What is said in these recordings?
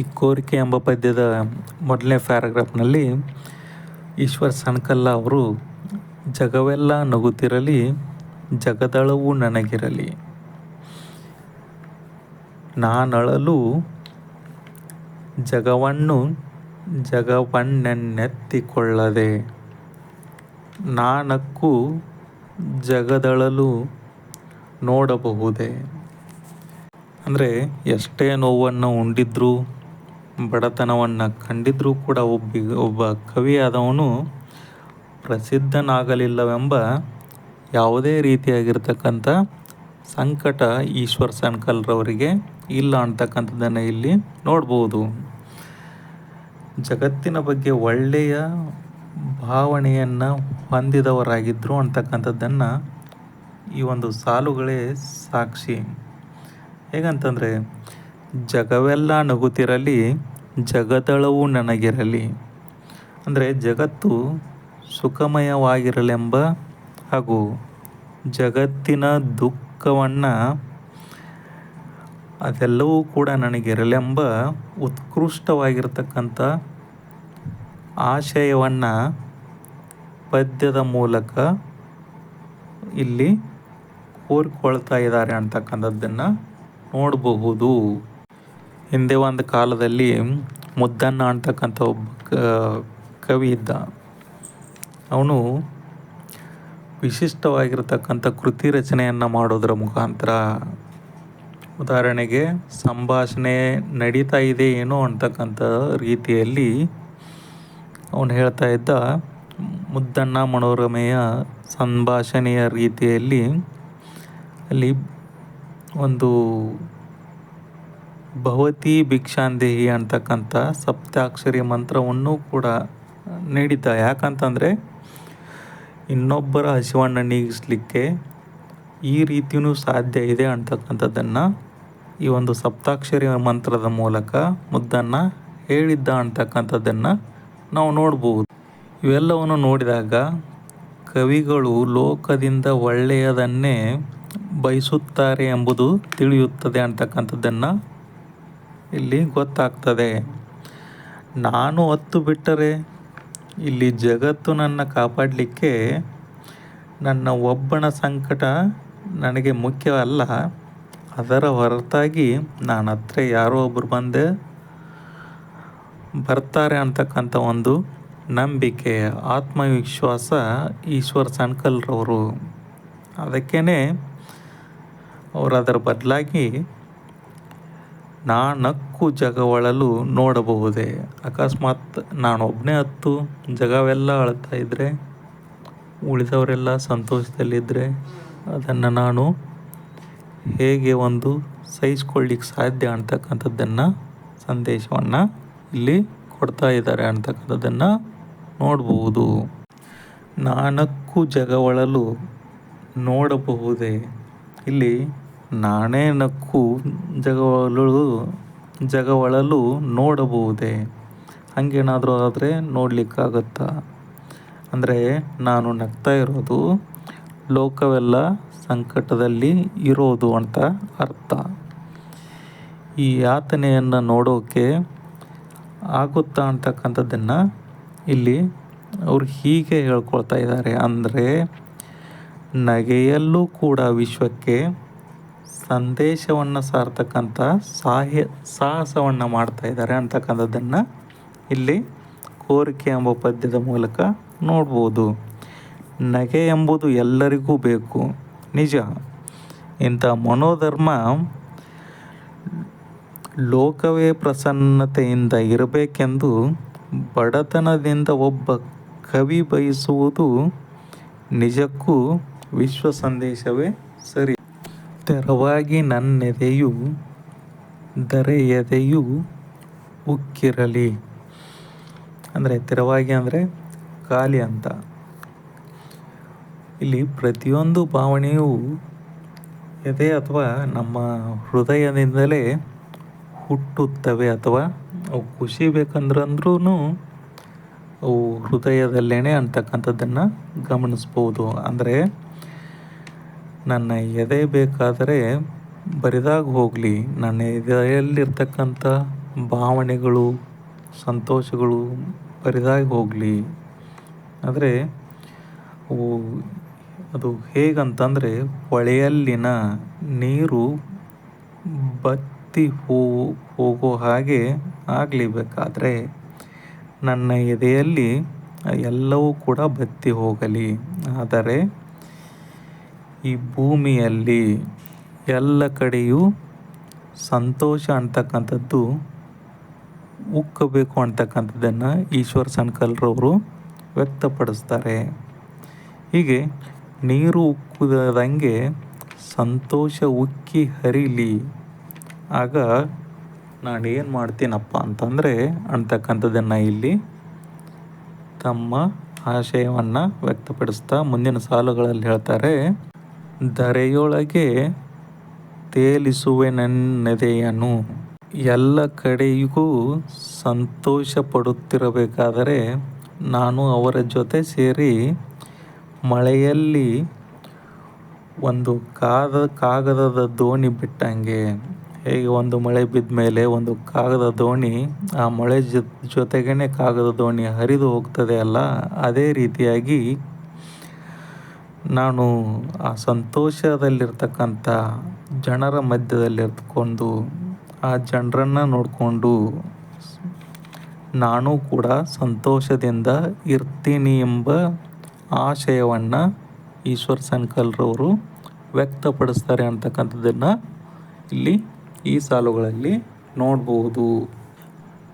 ಈ ಕೋರಿಕೆ ಎಂಬ ಪದ್ಯದ ಮೊದಲನೇ ಪ್ಯಾರಾಗ್ರಾಫ್ನಲ್ಲಿ ಈಶ್ವರ್ ಸಣ್ಕಲ್ಲ ಅವರು ಜಗವೆಲ್ಲ ನಗುತ್ತಿರಲಿ, ಜಗದಳವು ನನಗಿರಲಿ, ನಾನಳಲು ಜಗವನ್ನೆತ್ತಿಕೊಳ್ಳದೆ, ನಾನಕ್ಕು ಜಗದಳಲು ನೋಡಬಹುದೇ. ಅಂದರೆ ಎಷ್ಟೇ ನೋವನ್ನು ಉಂಡಿದ್ರೂ ಬಡತನವನ್ನು ಕಂಡಿದ್ರೂ ಕೂಡ ಒಬ್ಬ ಕವಿಯಾದವನು ಪ್ರಸಿದ್ಧನಾಗಲಿಲ್ಲವೆಂಬ ಯಾವುದೇ ರೀತಿಯಾಗಿರ್ತಕ್ಕಂಥ ಸಂಕಟ ಈಶ್ವರ್ ಸಣ್ಕಲ್ರವರಿಗೆ ಇಲ್ಲ ಅಂತಕ್ಕಂಥದ್ದನ್ನು ಇಲ್ಲಿ ನೋಡ್ಬೋದು. ಜಗತ್ತಿನ ಬಗ್ಗೆ ಒಳ್ಳೆಯ ಭಾವನೆಯನ್ನು ಹೊಂದಿದವರಾಗಿದ್ದರು ಅಂತಕ್ಕಂಥದ್ದನ್ನು ಈ ಒಂದು ಸಾಲುಗಳೇ ಸಾಕ್ಷಿ. ಹೇಗಂತಂದರೆ, ಜಗವೆಲ್ಲ ನಗುತ್ತಿರಲಿ, ಜಗದಳವು ನನಗಿರಲಿ. ಅಂದರೆ ಜಗತ್ತು ಸುಖಮಯವಾಗಿರಲೆಂಬ ಹಾಗೂ ಜಗತ್ತಿನ ದುಃಖವನ್ನು ಅದೆಲ್ಲವೂ ಕೂಡ ನನಗಿರಲೆಂಬ ಉತ್ಕೃಷ್ಟವಾಗಿರ್ತಕ್ಕಂಥ ಆಶಯವನ್ನು ಪದ್ಯದ ಮೂಲಕ ಇಲ್ಲಿ ಕೋರಿಕೊಳ್ತಾ ಇದ್ದಾರೆ ಅಂತಕ್ಕಂಥದ್ದನ್ನು ನೋಡಬಹುದು. ಹಿಂದೆ ಒಂದು ಕಾಲದಲ್ಲಿ ಮುದ್ದಣ್ಣ ಅಂತಕ್ಕಂಥ ಒಬ್ಬ ಕವಿ ಇದ್ದ. ಅವನು ವಿಶಿಷ್ಟವಾಗಿರ್ತಕ್ಕಂಥ ಕೃತಿ ರಚನೆಯನ್ನು ಮಾಡೋದರ ಮುಖಾಂತರ, ಉದಾಹರಣೆಗೆ ಸಂಭಾಷಣೆ ನಡೀತಾ ಇದೆ ಏನೋ ಅಂತಕ್ಕಂಥ ರೀತಿಯಲ್ಲಿ ಅವನು ಹೇಳ್ತಾ ಇದ್ದ. ಮುದ್ದಣ್ಣ ಮನೋರಮೆಯ ಸಂಭಾಷಣೆಯ ರೀತಿಯಲ್ಲಿ ಅಲ್ಲಿ ಒಂದು ಭವತಿ ಭಿಕ್ಷಾಂದೇಹಿ ಅಂತಕ್ಕಂಥ ಸಪ್ತಾಕ್ಷರಿ ಮಂತ್ರವನ್ನು ಕೂಡ ನೀಡಿದ್ದ. ಯಾಕಂತಂದರೆ ಇನ್ನೊಬ್ಬರ ಹಸಿವನ್ನು ನೀಗಿಸಲಿಕ್ಕೆ ಈ ರೀತಿಯೂ ಸಾಧ್ಯ ಇದೆ ಅಂತಕ್ಕಂಥದ್ದನ್ನು ಈ ಒಂದು ಸಪ್ತಾಕ್ಷರಿ ಮಂತ್ರದ ಮೂಲಕ ಮುದ್ದಣ್ಣ ಹೇಳಿದ್ದ ಅಂತಕ್ಕಂಥದ್ದನ್ನು ನಾವು ನೋಡ್ಬೋದು. ಇವೆಲ್ಲವನ್ನು ನೋಡಿದಾಗ ಕವಿಗಳು ಲೋಕದಿಂದ ಒಳ್ಳೆಯದನ್ನೇ ಬಯಸುತ್ತಾರೆ ಎಂಬುದು ತಿಳಿಯುತ್ತದೆ ಅಂತಕ್ಕಂಥದ್ದನ್ನು ಇಲ್ಲಿ ಗೊತ್ತಾಗ್ತದೆ. ನಾನು ಹೊತ್ತು ಬಿಟ್ಟರೆ ಇಲ್ಲಿ ಜಗತ್ತು ನನ್ನ ಕಾಪಾಡಲಿಕ್ಕೆ ನನ್ನ ಒಬ್ಬನ ಸಂಕಟ ನನಗೆ ಮುಖ್ಯವಲ್ಲ, ಅದರ ಹೊರತಾಗಿ ನನ್ನ ಹತ್ರ ಯಾರೋ ಒಬ್ಬರು ಬರ್ತಾರೆ ಅಂತಕ್ಕಂಥ ಒಂದು ನಂಬಿಕೆ, ಆತ್ಮವಿಶ್ವಾಸ ಈಶ್ವರ್ ಸಣ್ಕಲ್ರವರು. ಅದಕ್ಕೇ ಅವರು ಅದರ ಬದಲಾಗಿ ನಾನಕ್ಕು ಜಗವಳಲು ನೋಡಬಹುದೇ. ಅಕಸ್ಮಾತ್ ನಾನೊಬ್ಬನೇ ಹತ್ತು ಜಗವೆಲ್ಲ ಅಳ್ತಾ ಇದ್ದರೆ, ಉಳಿದವರೆಲ್ಲ ಸಂತೋಷದಲ್ಲಿದ್ದರೆ ಅದನ್ನು ನಾನು ಹೇಗೆ ಒಂದು ಸಹಿಸ್ಕೊಳ್ಳಿಕ್ಕೆ ಸಾಧ್ಯ ಅಂತಕ್ಕಂಥದ್ದನ್ನು ಸಂದೇಶವನ್ನು ಇಲ್ಲಿ ಕೊಡ್ತಾ ಇದ್ದಾರೆ ಅಂತಕ್ಕಂಥದ್ದನ್ನು ನೋಡ್ಬೋದು. ನಾನಕ್ಕು ಜಗವಳಲು ನೋಡಬಹುದೇ. ಇಲ್ಲಿ ನಾನೇ ನಕ್ಕು ಜಗವಳಲು ನೋಡಬಹುದೇ. ಹಾಗೇನಾದರೂ ಆದರೆ ನೋಡಲಿಕ್ಕಾಗತ್ತಾ? ಅಂದರೆ ನಾನು ನಗ್ತಾ ಇರೋದು ಲೋಕವೆಲ್ಲ ಸಂಕಟದಲ್ಲಿ ಇರೋದು ಅಂತ ಅರ್ಥ. ಈ ಯಾತನೆಯನ್ನು ನೋಡೋಕೆ ಆಗುತ್ತಾ ಅಂತಕ್ಕಂಥದ್ದನ್ನು ಇಲ್ಲಿ ಅವರು ಹೀಗೆ ಹೇಳ್ಕೊಳ್ತಾ ಇದ್ದಾರೆ. ಅಂದರೆ ನಗೆಯಲ್ಲೂ ಕೂಡ ವಿಶ್ವಕ್ಕೆ ಸಂದೇಶವನ್ನು ಸಾರ್ತಕ್ಕಂಥ ಸಾಹಸವನ್ನು ಮಾಡ್ತಾ ಇದ್ದಾರೆ ಅಂತಕ್ಕಂಥದ್ದನ್ನು ಇಲ್ಲಿ ಕೋರಿಕೆ ಎಂಬ ಪದ್ಯದ ಮೂಲಕ ನೋಡ್ಬೋದು. ನಗೆ ಎಂಬುದು ಎಲ್ಲರಿಗೂ ಬೇಕು, ನಿಜ. ಇಂಥ ಮನೋಧರ್ಮ ಲೋಕವೇ ಪ್ರಸನ್ನತೆಯಿಂದ ಇರಬೇಕೆಂದು ಬಡತನದಿಂದ ಒಬ್ಬ ಕವಿ ಬಯಸುವುದು ನಿಜಕ್ಕೂ ವಿಶ್ವ ಸಂದೇಶವೇ ಸರಿ. ತೆರವಾಗಿ ನನ್ನೆದೆಯು ಧರೆಯೆದೆಯು ಉಕ್ಕಿರಲಿ. ಅಂದರೆ ತೆರವಾಗಿ ಅಂದರೆ ಖಾಲಿ ಅಂತ. ಇಲ್ಲಿ ಪ್ರತಿಯೊಂದು ಭಾವನೆಯು ಎದೆ ಅಥವಾ ನಮ್ಮ ಹೃದಯದಿಂದಲೇ ಹುಟ್ಟುತ್ತವೆ, ಅಥವಾ ಅವು ಖುಷಿ ಬೇಕಂದ್ರೂ ಅವು ಹೃದಯದಲ್ಲೇ ಅಂತಕ್ಕಂಥದ್ದನ್ನು ಗಮನಿಸ್ಬೋದು. ಅಂದರೆ ನನ್ನ ಎದೆ ಬೇಕಾದರೆ ಬರಿದಾಗ ಹೋಗಲಿ, ನನ್ನ ಎದೆಯಲ್ಲಿರ್ತಕ್ಕಂಥ ಭಾವನೆಗಳು, ಸಂತೋಷಗಳು ಬರಿದಾಗಿ ಹೋಗಲಿ. ಆದರೆ ಅದು ಹೇಗಂತಂದರೆ, ಹೊಳೆಯಲ್ಲಿನ ನೀರು ಬತ್ತಿ ಹೋಗೋ ಹಾಗೆ ಆಗಲಿಬೇಕಾದ್ರೆ ನನ್ನ ಎದೆಯಲ್ಲಿ ಎಲ್ಲವೂ ಕೂಡ ಬತ್ತಿ ಹೋಗಲಿ. ಆದರೆ ಈ ಭೂಮಿಯಲ್ಲಿ ಎಲ್ಲ ಕಡೆಯೂ ಸಂತೋಷ ಅಂತಕ್ಕಂಥದ್ದು ಉಕ್ಕಬೇಕು ಅಂತಕ್ಕಂಥದ್ದನ್ನು ಈಶ್ವರ್ ಸನ್ಕಲ್ರವರು ವ್ಯಕ್ತಪಡಿಸ್ತಾರೆ. ಹೀಗೆ ನೀರು ಉಕ್ಕುದಂಗೆ ಸಂತೋಷ ಉಕ್ಕಿ ಹರಿಲಿ. ಆಗ ನಾನೇನು ಮಾಡ್ತೀನಪ್ಪ ಅಂತಂದರೆ ಅಂತಕ್ಕಂಥದ್ದನ್ನು ಇಲ್ಲಿ ತಮ್ಮ ಆಶಯವನ್ನು ವ್ಯಕ್ತಪಡಿಸ್ತಾ ಮುಂದಿನ ಸಾಲುಗಳಲ್ಲಿ ಹೇಳ್ತಾರೆ. ಧರೆಯೊಳಗೆ ತೇಲಿಸುವೆ ನನ್ನೆದೆಯನು. ಎಲ್ಲ ಕಡೆಯಿಗೂ ಸಂತೋಷ ಪಡುತ್ತಿರಬೇಕಾದರೆ ನಾನು ಅವರ ಜೊತೆ ಸೇರಿ ಮಳೆಯಲ್ಲಿ ಒಂದು ಕಾಗದದ ದೋಣಿ ಬಿಟ್ಟಂಗೆ. ಹೇಗೆ ಒಂದು ಮಳೆ ಬಿದ್ದ ಮೇಲೆ ಒಂದು ಕಾಗದ ದೋಣಿ ಆ ಮಳೆ ಜೊತೆಗೇ ಕಾಗದ ದೋಣಿ ಹರಿದು ಹೋಗ್ತದೆ ಅಲ್ಲ, ಅದೇ ರೀತಿಯಾಗಿ ನಾನು ಆ ಸಂತೋಷದಲ್ಲಿರ್ತಕ್ಕಂಥ ಜನರ ಮಧ್ಯದಲ್ಲಿರ್ಕೊಂಡು ಆ ಜನರನ್ನು ನೋಡಿಕೊಂಡು ನಾನು ಕೂಡ ಸಂತೋಷದಿಂದ ಇರ್ತೀನಿ ಎಂಬ ಆಶಯವನ್ನು ಈಶ್ವರ್ ಸನ್ಕಲ್ರವರು ವ್ಯಕ್ತಪಡಿಸ್ತಾರೆ ಅಂತಕ್ಕಂಥದ್ದನ್ನು ಇಲ್ಲಿ ಈ ಸಾಲುಗಳಲ್ಲಿ ನೋಡ್ಬೋದು.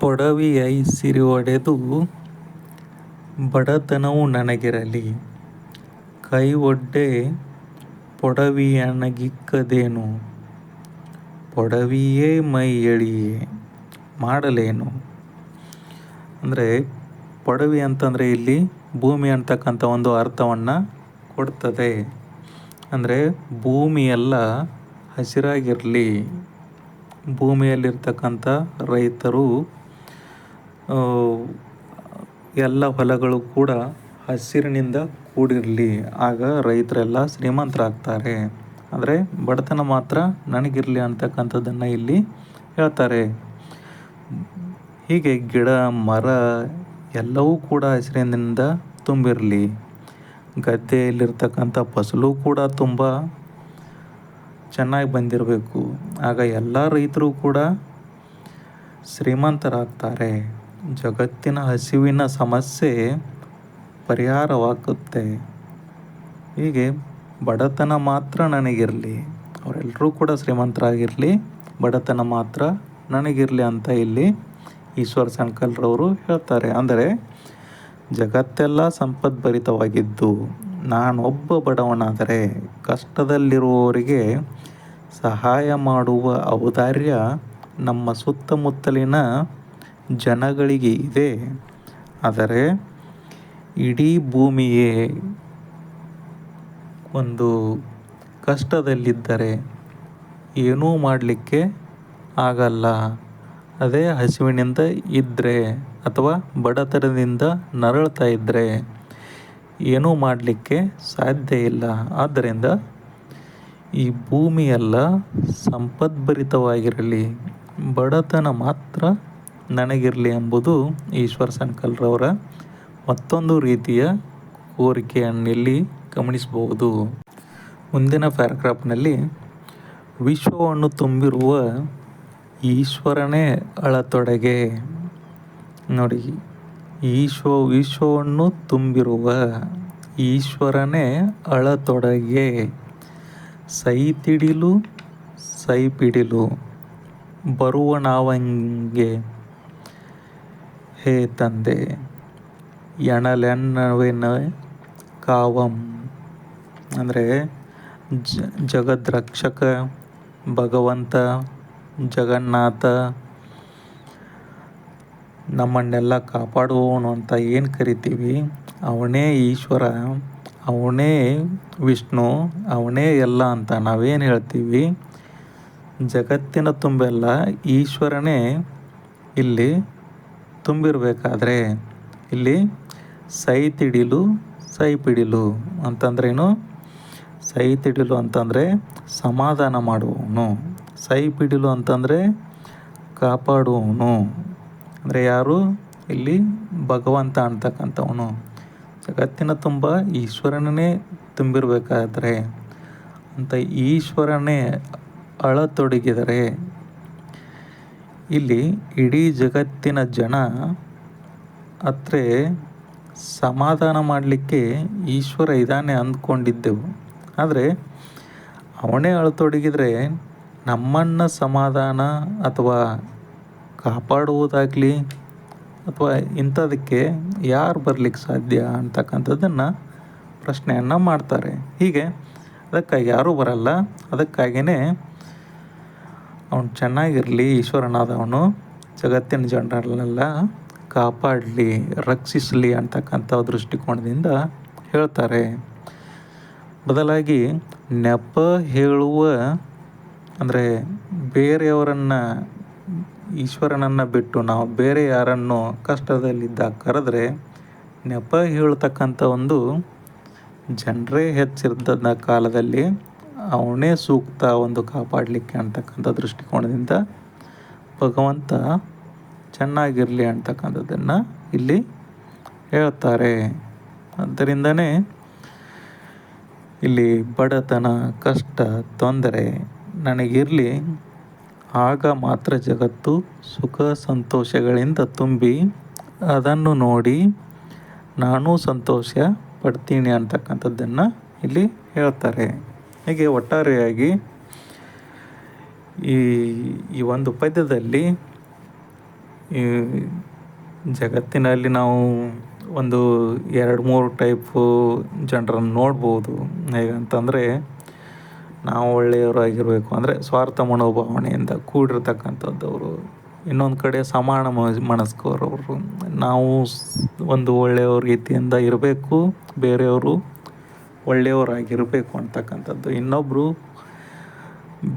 ಪೊಡವಿಯೈ ಸಿರಿ ಒಡೆದು ಬಡತನವು ನನಗಿರಲಿ, ಕೈ ಒಡ್ಡೆ ಪೊಡವಿಯನಗಿಕ್ಕದೇನು, ಪೊಡವಿಯೇ ಮೈ ಎಳಿಯೇ ಮಾಡಲೇನು. ಅಂದರೆ ಪೊಡವಿ ಅಂತಂದರೆ ಇಲ್ಲಿ ಭೂಮಿ ಅಂತಕ್ಕಂಥ ಒಂದು ಅರ್ಥವನ್ನು ಕೊಡ್ತದೆ. ಅಂದರೆ ಭೂಮಿಯೆಲ್ಲ ಹಸಿರಾಗಿರಲಿ, ಭೂಮಿಯಲ್ಲಿರ್ತಕ್ಕಂಥ ರೈತರು ಎಲ್ಲ ಹೊಲಗಳು ಕೂಡ ಹಸಿರಿನಿಂದ ಕೂಡಿರಲಿ. ಆಗ ರೈತರೆಲ್ಲ ಶ್ರೀಮಂತರಾಗ್ತಾರೆ. ಆದರೆ ಬಡತನ ಮಾತ್ರ ನನಗಿರಲಿ ಅಂತಕ್ಕಂಥದ್ದನ್ನು ಇಲ್ಲಿ ಹೇಳ್ತಾರೆ. ಹೀಗೆ ಗಿಡ ಮರ ಎಲ್ಲವೂ ಕೂಡ ಹಸಿರಿನಿಂದ ತುಂಬಿರಲಿ. ಗದ್ದೆಯಲ್ಲಿರ್ತಕ್ಕಂಥ ಫಸಲು ಕೂಡ ತುಂಬ ಚೆನ್ನಾಗಿ ಬಂದಿರಬೇಕು. ಆಗ ಎಲ್ಲ ರೈತರು ಕೂಡ ಶ್ರೀಮಂತರಾಗ್ತಾರೆ. ಜಗತ್ತಿನ ಹಸಿವಿನ ಸಮಸ್ಯೆ ಪರಿಹಾರವಾಗುತ್ತೆ. ಹೀಗೆ ಬಡತನ ಮಾತ್ರ ನನಗಿರಲಿ, ಅವರೆಲ್ಲರೂ ಕೂಡ ಶ್ರೀಮಂತರಾಗಿರಲಿ, ಬಡತನ ಮಾತ್ರ ನನಗಿರಲಿ ಅಂತ ಇಲ್ಲಿ ಈಶ್ವರ್ ಸನ್ಕಲ್ರವರು ಹೇಳ್ತಾರೆ. ಅಂದರೆ ಜಗತ್ತೆಲ್ಲ ಸಂಪದ್ಭರಿತವಾಗಿದ್ದು ನಾನೊಬ್ಬ ಬಡವನಾದರೆ ಕಷ್ಟದಲ್ಲಿರುವವರಿಗೆ ಸಹಾಯ ಮಾಡುವ ಔದಾರ್ಯ ನಮ್ಮ ಸುತ್ತಮುತ್ತಲಿನ ಜನಗಳಿಗೆ ಇದೆ. ಆದರೆ ಇಡೀ ಭೂಮಿಯೇ ಒಂದು ಕಷ್ಟದಲ್ಲಿದ್ದರೆ ಏನೂ ಮಾಡಲಿಕ್ಕೆ ಆಗಲ್ಲ. ಅದೇ ಹಸಿವಿನಿಂದ ಇದ್ದರೆ ಅಥವಾ ಬಡತನದಿಂದ ನರಳ್ತಾ ಇದ್ದರೆ ಏನೂ ಮಾಡಲಿಕ್ಕೆ ಸಾಧ್ಯ ಇಲ್ಲ. ಆದ್ದರಿಂದ ಈ ಭೂಮಿಯೆಲ್ಲ ಸಂಪದ್ಭರಿತವಾಗಿರಲಿ, ಬಡತನ ಮಾತ್ರ ನನಗಿರಲಿ ಎಂಬುದು ಈಶ್ವರ್ ಸನ್ಕಲ್ರವರ ಮತ್ತೊಂದು ರೀತಿಯ ಕೋರಿಕೆಯನ್ನಿಲ್ಲಿ ಗಮನಿಸಬಹುದು. ಮುಂದಿನ ಪ್ಯಾರಾಗ್ರಾಫ್ನಲ್ಲಿ ವಿಶ್ವವನ್ನು ತುಂಬಿರುವ ಈಶ್ವರನೇ ಅಳತೊಡಗೆ. ನೋಡಿ, ವಿಶ್ವವನ್ನು ತುಂಬಿರುವ ಈಶ್ವರನೇ ಅಳತೊಡಗೆ, ಸೈತಿಡಿಲು ಸೈಪಿಡಿಲು ಬರುವನಾವಂಗೆ ಹೇ ತಂದೆ, ಎಣಲೆನ್ನವೆನ ಕಾವಂ. ಅಂದರೆ ಜಗದ್ರಕ್ಷಕ ಭಗವಂತ ಜಗನ್ನಾಥ ನಮ್ಮನ್ನೆಲ್ಲ ಕಾಪಾಡುವವನು ಅಂತ ಏನು ಕರಿತೀವಿ, ಅವನೇ ಈಶ್ವರ, ಅವನೇ ವಿಷ್ಣು, ಅವನೇ ಎಲ್ಲ ಅಂತ ನಾವೇನು ಹೇಳ್ತೀವಿ. ಜಗತ್ತಿನ ತುಂಬೆಲ್ಲ ಈಶ್ವರನೇ ಇಲ್ಲಿ ತುಂಬಿರಬೇಕಾದ್ರೆ ಇಲ್ಲಿ ಸೈತಿಡಿಲು ಸೈಪಿಡಿಲು ಅಂತಂದ್ರೇನು? ಸೈತಿಡಿಲು ಅಂತಂದರೆ ಸಮಾಧಾನ ಮಾಡುವವನು, ಸೈಪಿಡಿಲು ಅಂತಂದರೆ ಕಾಪಾಡುವವನು. ಅಂದರೆ ಯಾರು? ಇಲ್ಲಿ ಭಗವಂತ ಅಂತಕ್ಕಂಥವನು. ಜಗತ್ತಿನ ತುಂಬ ಈಶ್ವರನೇ ತುಂಬಿರಬೇಕಾದ್ರೆ ಅಂತ ಈಶ್ವರನೇ ಅಳತೊಡಗಿದರೆ ಇಲ್ಲಿ ಇಡೀ ಜಗತ್ತಿನ ಜನ ಹತ್ರ ಸಮಾಧಾನ ಮಾಡಲಿಕ್ಕೆ ಈಶ್ವರ ಇದ್ದಾನೆ ಅಂದ್ಕೊಂಡಿದ್ದೆವು. ಆದರೆ ಅವನೇ ಅಳತೊಡಗಿದರೆ ನಮ್ಮನ್ನು ಸಮಾಧಾನ ಅಥವಾ ಕಾಪಾಡುವುದಾಗಲಿ ಅಥವಾ ಇಂಥದಕ್ಕೆ ಯಾರು ಬರಲಿಕ್ಕೆ ಸಾಧ್ಯ ಅಂತಕ್ಕಂಥದ್ದನ್ನು ಪ್ರಶ್ನೆಯನ್ನು ಮಾಡ್ತಾರೆ. ಹೀಗೆ ಅದಕ್ಕಾಗಿ ಯಾರೂ ಬರಲ್ಲ. ಅದಕ್ಕಾಗಿಯೇ ಅವನು ಚೆನ್ನಾಗಿರಲಿ, ಈಶ್ವರನಾದವನು ಜಗತ್ತಿನ ಜನರನ್ನೆಲ್ಲ ಕಾಪಾಡಲಿ, ರಕ್ಷಿಸಲಿ ಅಂತಕ್ಕಂಥ ದೃಷ್ಟಿಕೋನದಿಂದ ಹೇಳ್ತಾರೆ. ಬದಲಾಗಿ ನೆಪ ಹೇಳುವ ಅಂದರೆ ಬೇರೆಯವರನ್ನು ಈಶ್ವರನನ್ನು ಬಿಟ್ಟು ನಾವು ಬೇರೆ ಯಾರನ್ನು ಕಷ್ಟದಲ್ಲಿದ್ದಾಗ ಕರೆದ್ರೆ ನೆಪ ಹೇಳ್ತಕ್ಕಂಥ ಒಂದು ಜನರೇ ಹೆಚ್ಚಿದ್ದ ಕಾಲದಲ್ಲಿ ಅವನೇ ಸೂಕ್ತ ಒಂದು ಕಾಪಾಡಲಿಕ್ಕೆ ಅಂತಕ್ಕಂಥ ದೃಷ್ಟಿಕೋನದಿಂದ ಭಗವಂತ ಚೆನ್ನಾಗಿರಲಿ ಅಂತಕ್ಕಂಥದ್ದನ್ನು ಇಲ್ಲಿ ಹೇಳ್ತಾರೆ. ಆದ್ದರಿಂದನೇ ಇಲ್ಲಿ ಬಡತನ, ಕಷ್ಟ, ತೊಂದರೆ ನನಗಿರಲಿ, ಆಗ ಮಾತ್ರ ಜಗತ್ತು ಸುಖ ಸಂತೋಷಗಳಿಂದ ತುಂಬಿ ಅದನ್ನು ನೋಡಿ ನಾನೂ ಸಂತೋಷ ಪಡ್ತೀನಿ ಅಂತಕ್ಕಂಥದ್ದನ್ನು ಇಲ್ಲಿ ಹೇಳ್ತಾರೆ. ಹೀಗೆ ಒಟ್ಟಾರೆಯಾಗಿ ಈ ಒಂದು ಪದ್ಯದಲ್ಲಿ ಈ ಜಗತ್ತಿನಲ್ಲಿ ನಾವು ಒಂದು 2-3 ಟೈಪು ಜನರನ್ನು ನೋಡ್ಬೋದು. ಹೇಗಂತಂದರೆ ನಾವು ಒಳ್ಳೆಯವರಾಗಿರಬೇಕು ಅಂದರೆ ಸ್ವಾರ್ಥ ಮನೋಭಾವನೆಯಿಂದ ಕೂಡಿರ್ತಕ್ಕಂಥದ್ದವರು. ಇನ್ನೊಂದು ಕಡೆ ಸಮಾನ ಮನಸ್ಕರವರು, ನಾವು ಒಂದು ಒಳ್ಳೆಯವ್ರ ರೀತಿಯಿಂದ ಇರಬೇಕು, ಬೇರೆಯವರು ಒಳ್ಳೆಯವರಾಗಿರಬೇಕು ಅಂತಕ್ಕಂಥದ್ದು. ಇನ್ನೊಬ್ಬರು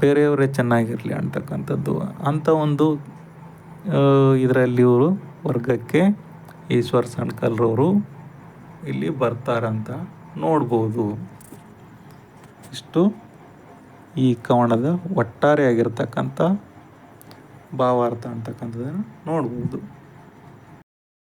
ಬೇರೆಯವರೇ ಚೆನ್ನಾಗಿರಲಿ ಅಂತಕ್ಕಂಥದ್ದು. ಅಂಥ ಒಂದು ಇದರಲ್ಲಿ ಇವರು ವರ್ಗಕ್ಕೆ ಈಶ್ವರ್ ಸಣ್ಕಲ್ರವರು ಇಲ್ಲಿ ಬರ್ತಾರಂತ ನೋಡ್ಬೋದು. ಇಷ್ಟು ಈ ಕವನದ ಒಟ್ಟಾರೆಯಾಗಿರ್ತಕ್ಕಂಥ ಭಾವಾರ್ಥ ಅಂತಕ್ಕಂಥದ್ದನ್ನು ನೋಡ್ಬೋದು.